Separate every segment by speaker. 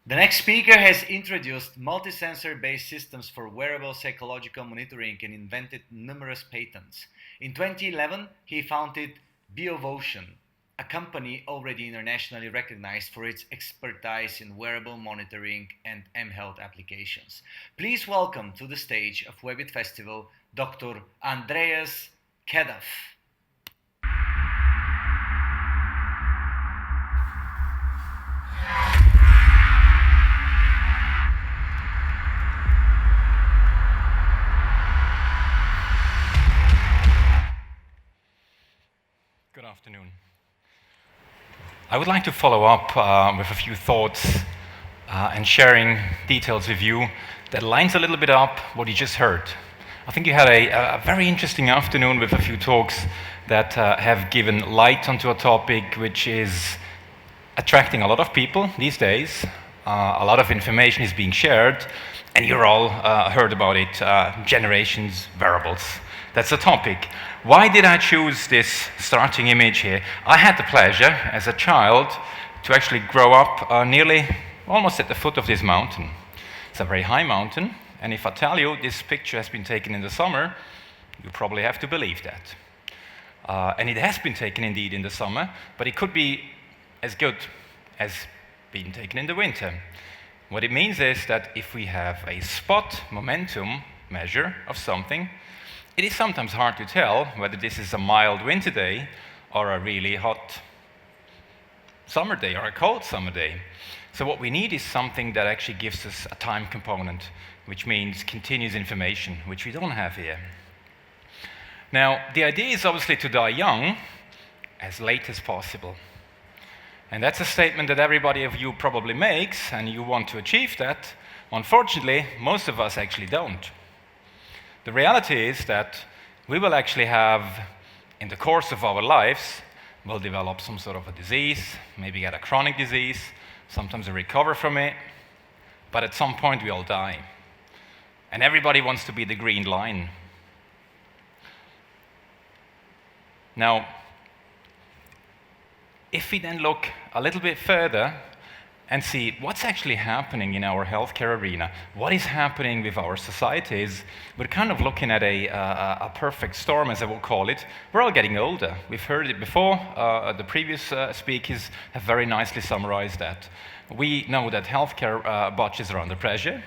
Speaker 1: The next speaker has introduced multi-sensor-based systems for wearable psychological monitoring and invented numerous patents. In 2011, he founded Biovotion, a company already internationally recognized for its expertise in wearable monitoring and mHealth applications. Please welcome to the stage of Webit Festival, Dr. Andreas Caduff.
Speaker 2: Good afternoon. I would like to follow up with a few thoughts and sharing details with you that lines a little bit up what you just heard. I think you had a very interesting afternoon with a few talks that have given light onto a topic which is attracting a lot of people these days. A lot of information is being shared, and you're all heard about it, generations, wearables. That's the topic. Why did I choose this starting image here? I had the pleasure, as a child, to actually grow up nearly almost at the foot of this mountain. It's a very high mountain, and if I tell you this picture has been taken in the summer, you probably have to believe that. And it has been taken indeed in the summer, but it could be as good as being taken in the winter. What it means is that if we have a spot momentum measure of something, it is sometimes hard to tell whether this is a mild winter day or a really hot summer day or a cold summer day. So what we need is something that actually gives us a time component, which means continuous information, which we don't have here. Now, the idea is obviously to die young as late as possible. And that's a statement that everybody of you probably makes, and you want to achieve that. Unfortunately, most of us actually don't. The reality is that we will actually have, in the course of our lives, we'll develop some sort of a disease, maybe get a chronic disease, sometimes we recover from it, but at some point we all die. And everybody wants to be the green line. Now, if we then look a little bit further and see what's actually happening in our healthcare arena, what is happening with our societies, we're kind of looking at a perfect storm, as I will call it. We're all getting older. We've heard it before. The previous speakers have very nicely summarized that. We know that healthcare budgets are under pressure.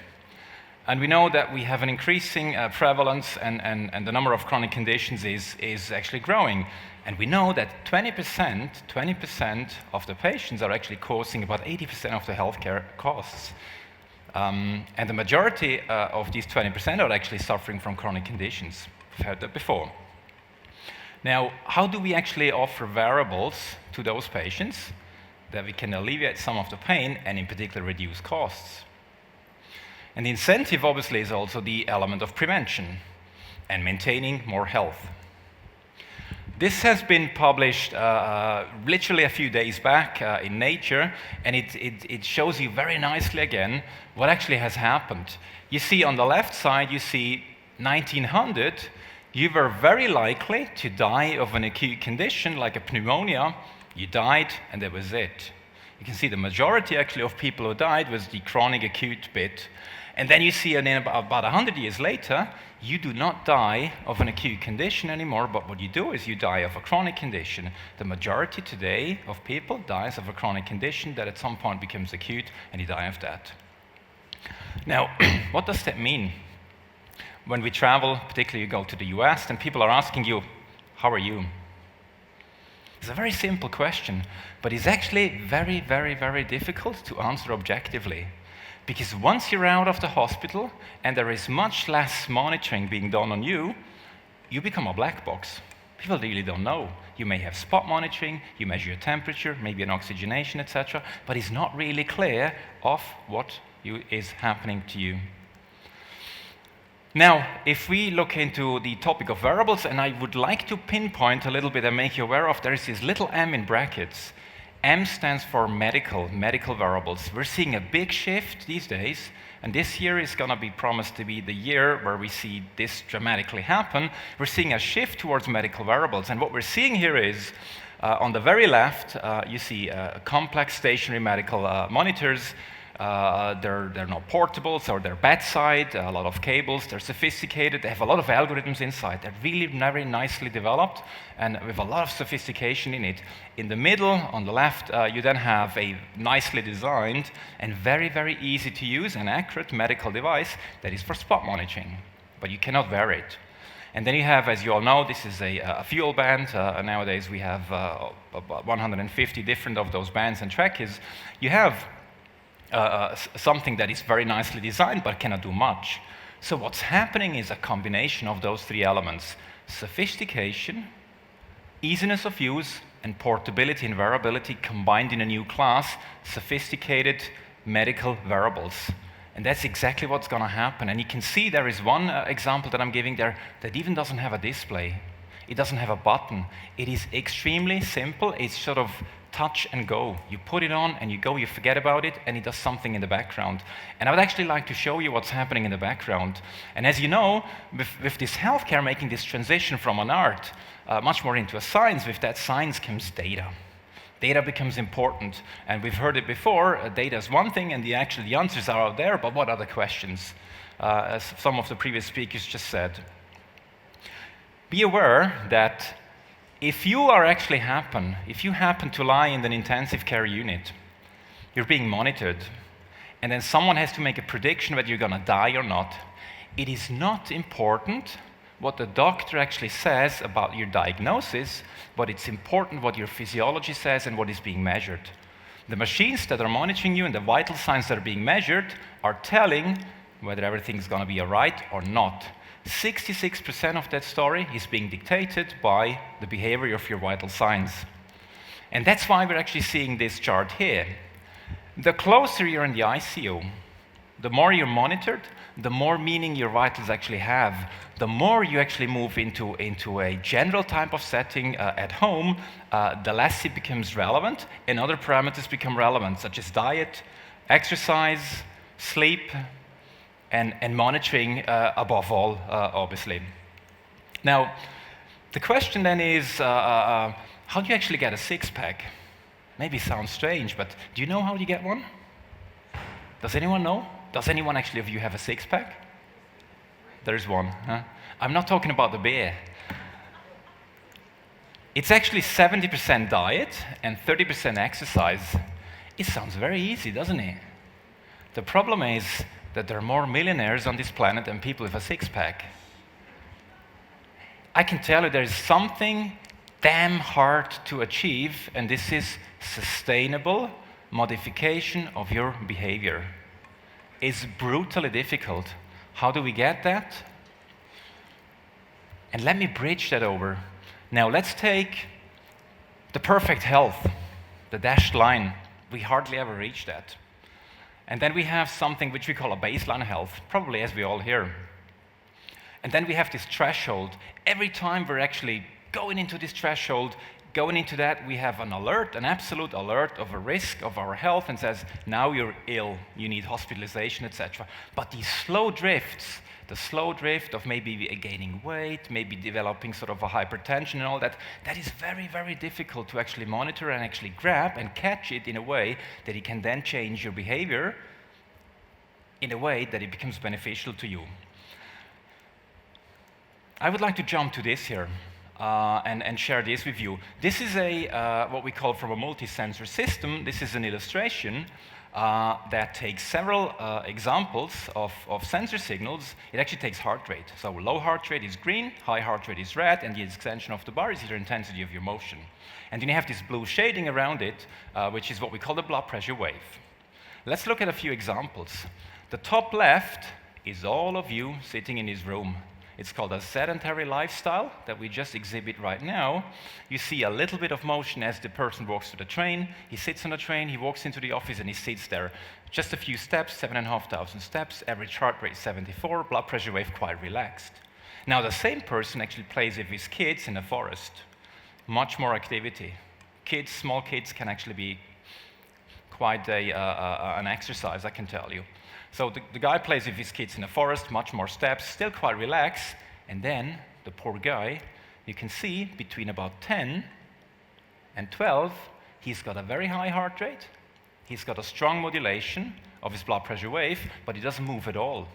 Speaker 2: And we know that we have an increasing prevalence and the number of chronic conditions is actually growing. And we know that 20% of the patients are actually causing about 80% of the healthcare costs. And the majority of these 20% are actually suffering from chronic conditions. We've heard that before. Now, how do we actually offer wearables to those patients that we can alleviate some of the pain and in particular reduce costs? And the incentive, obviously, is also the element of prevention and maintaining more health. This has been published literally a few days back in Nature, and it shows you very nicely again what actually has happened. You see on the left side, you see 1900, you were very likely to die of an acute condition like a pneumonia. You died, and that was it. You can see the majority actually of people who died was the chronic acute bit. And then you see about 100 years later, you do not die of an acute condition anymore, but what you do is you die of a chronic condition. The majority today of people dies of a chronic condition that at some point becomes acute, and you die of that. Now, what does that mean? When we travel, particularly you go to the US, and people are asking you, how are you? It's a very simple question, but it's actually very, very, very difficult to answer objectively. Because once you're out of the hospital and there is much less monitoring being done on you, you become a black box. People really don't know. You may have spot monitoring, you measure your temperature, maybe an oxygenation, etc., but it's not really clear of what is happening to you. Now, if we look into the topic of wearables, and I would like to pinpoint a little bit and make you aware of, there is this little m in brackets. M stands for medical wearables. We're seeing a big shift these days, and this year is going to be promised to be the year where we see this dramatically happen. We're seeing a shift towards medical wearables, and what we're seeing here is, on the very left, you see complex stationary medical monitors They're not portable, so they're bedside, a lot of cables, they're sophisticated, they have a lot of algorithms inside. They're really very nicely developed and with a lot of sophistication in it. In the middle, on the left, you then have a nicely designed and very, very easy to use and accurate medical device that is for spot monitoring, but you cannot vary it. And then you have, as you all know, this is a fuel band. Nowadays we have about 150 different of those bands and trackers. You have something that is very nicely designed but cannot do much. So what's happening is a combination of those three elements: sophistication, easiness of use, and portability and wearability combined in a new class, sophisticated medical wearables. And that's exactly what's going to happen. And you can see there is one example that I'm giving there that even doesn't have a display. It doesn't have a button. It is extremely simple. It's sort of touch and go. You put it on and you go, you forget about it, and it does something in the background. And I would actually like to show you what's happening in the background. And as you know, with this healthcare making this transition from an art much more into a science, with that science comes data. Data becomes important, and we've heard it before. Data is one thing, and the answers are out there, but what are the questions? As some of the previous speakers just said. Be aware that if you happen to lie in an intensive care unit, you're being monitored, and then someone has to make a prediction whether you're going to die or not. It is not important what the doctor actually says about your diagnosis, but it's important what your physiology says and what is being measured. The machines that are monitoring you and the vital signs that are being measured are telling whether everything's going to be all right or not. 66% of that story is being dictated by the behavior of your vital signs. And that's why we're actually seeing this chart here. The closer you're in the ICU, the more you're monitored, the more meaning your vitals actually have. The more you actually move into a general type of setting at home, the less it becomes relevant, and other parameters become relevant, such as diet, exercise, sleep, and monitoring above all, obviously. Now, the question then is, how do you actually get a six-pack? Maybe it sounds strange, but do you know how you get one? Does anyone know? Does anyone actually of you have a six-pack? There's one. Huh? I'm not talking about the beer. It's actually 70% diet and 30% exercise. It sounds very easy, doesn't it? The problem is that there are more millionaires on this planet than people with a six-pack. I can tell you there's something damn hard to achieve, and this is sustainable modification of your behavior. It's brutally difficult. How do we get that? And let me bridge that over. Now let's take the perfect health, the dashed line. We hardly ever reach that. And then we have something which we call a baseline health, probably as we all hear. And then we have this threshold. Every time we're actually going into this threshold, going into that, we have an alert, an absolute alert of a risk of our health, and says, now you're ill, you need hospitalization, etc. But these slow drifts, the slow drift of maybe gaining weight, maybe developing sort of a hypertension and all that, that is very, very difficult to actually monitor and actually grab and catch it in a way that it can then change your behavior in a way that it becomes beneficial to you. I would like to jump to this here. And share this with you. This is what we call from a multi-sensor system. This is an illustration that takes several examples of sensor signals. It actually takes heart rate. So low heart rate is green, high heart rate is red, and the extension of the bar is your intensity of your motion. And then you have this blue shading around it, which is what we call the blood pressure wave. Let's look at a few examples. The top left is all of you sitting in this room. It's called a sedentary lifestyle that we just exhibit right now. You see a little bit of motion as the person walks to the train. He sits on the train, he walks into the office, and he sits there. Just a few steps, 7,500 steps, average heart rate 74, blood pressure wave quite relaxed. Now the same person actually plays with his kids in the forest. Much more activity. Kids, small kids can actually be quite an exercise, I can tell you. So the guy plays with his kids in the forest, much more steps, still quite relaxed. And then the poor guy, you can see between about 10 and 12, he's got a very high heart rate. He's got a strong modulation of his blood pressure wave, but he doesn't move at all.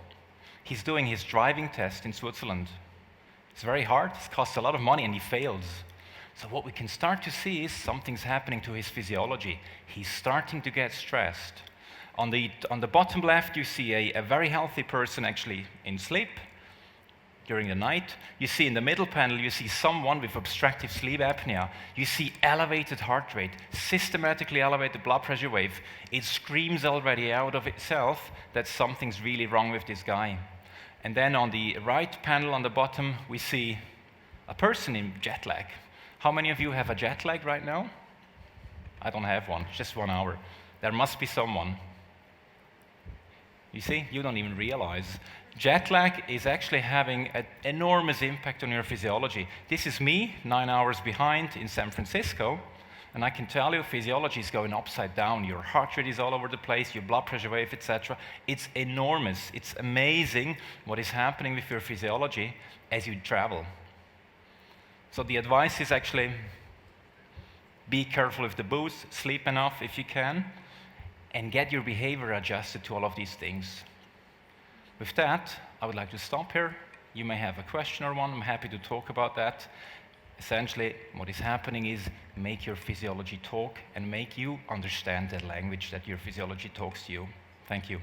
Speaker 2: He's doing his driving test in Switzerland. It's very hard, it costs a lot of money, and he fails. So what we can start to see is something's happening to his physiology. He's starting to get stressed. On the bottom left, you see a very healthy person actually in sleep during the night. You see in the middle panel, you see someone with obstructive sleep apnea. You see elevated heart rate, systematically elevated blood pressure wave. It screams already out of itself that something's really wrong with this guy. And then on the right panel on the bottom, we see a person in jet lag. How many of you have a jet lag right now? I don't have one, just 1 hour. There must be someone. You see, you don't even realize. Jet lag is actually having an enormous impact on your physiology. This is me, 9 hours behind in San Francisco, and I can tell you physiology is going upside down. Your heart rate is all over the place, your blood pressure wave, etc. It's enormous. It's amazing what is happening with your physiology as you travel. So the advice is actually be careful with the booze, sleep enough if you can, and get your behavior adjusted to all of these things. With that, I would like to stop here. You may have a question or one. I'm happy to talk about that. Essentially, what is happening is make your physiology talk and make you understand the language that your physiology talks to you. Thank you.